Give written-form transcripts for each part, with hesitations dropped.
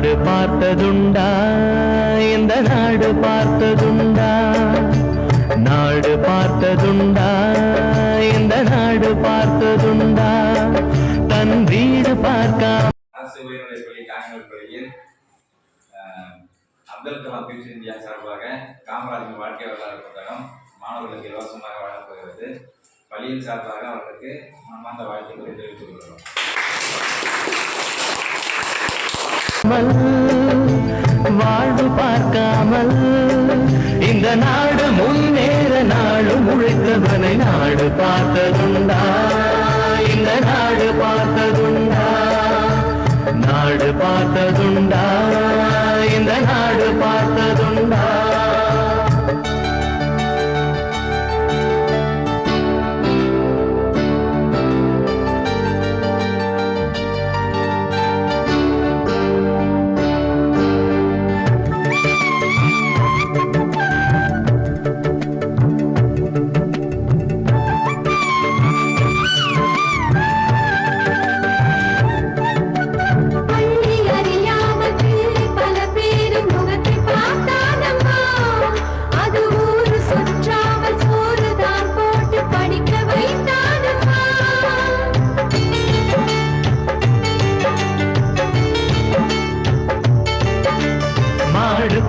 நாடு பார்த்ததுண்டா இந்த நாடு பார்த்ததுண்டா நாடு பார்த்ததுண்டா இந்த நாடு பார்த்ததுண்டா தன் வீடு பார்க்க அரசு உயர்நிலைப் பள்ளி காங்கிரஸ் பள்ளியில் அப்துல் கலாம் பியூஸ் இந்தியா சார்பாக காமராஜின் வாழ்க்கை வரலாறு புத்தகம் மாணவர்களுக்கு இலவசமாக வழங்கப்படுகிறது. பள்ளியின் சார்பாக அவர்களுக்கு மனமார்ந்த வாழ்த்துக்களை தெரிவித்துக் கொள்கிறோம். வாழ்வு பார்க்காமல் இந்த நாடு முன்னேற நாடும் உழைத்தவனை நாடு பார்த்ததுண்டா இந்த நாடு பார்த்ததுண்டா நாடு பார்த்ததுண்டா இந்த நாடு பார்த்ததுண்டா.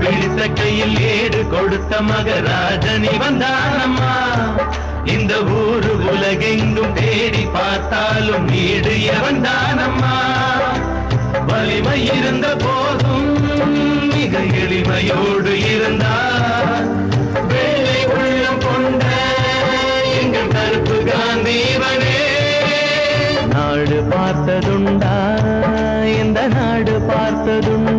பிடித்த கையில் ஏடு கொடுத்த மகராஜனி வந்தானம்மா. இந்த ஊரு உலகெங்கும் தேடி பார்த்தாலும் நீடு எவன்தானம்மா. வலிமை இருந்த போதும் மிக எளிமையோடு இருந்தார். வெள்ளை உள்ளம் கொண்ட எங்கள் கருப்பு காந்திவனே. நாடு பார்த்ததுண்டா இந்த நாடு பார்த்ததுண்டா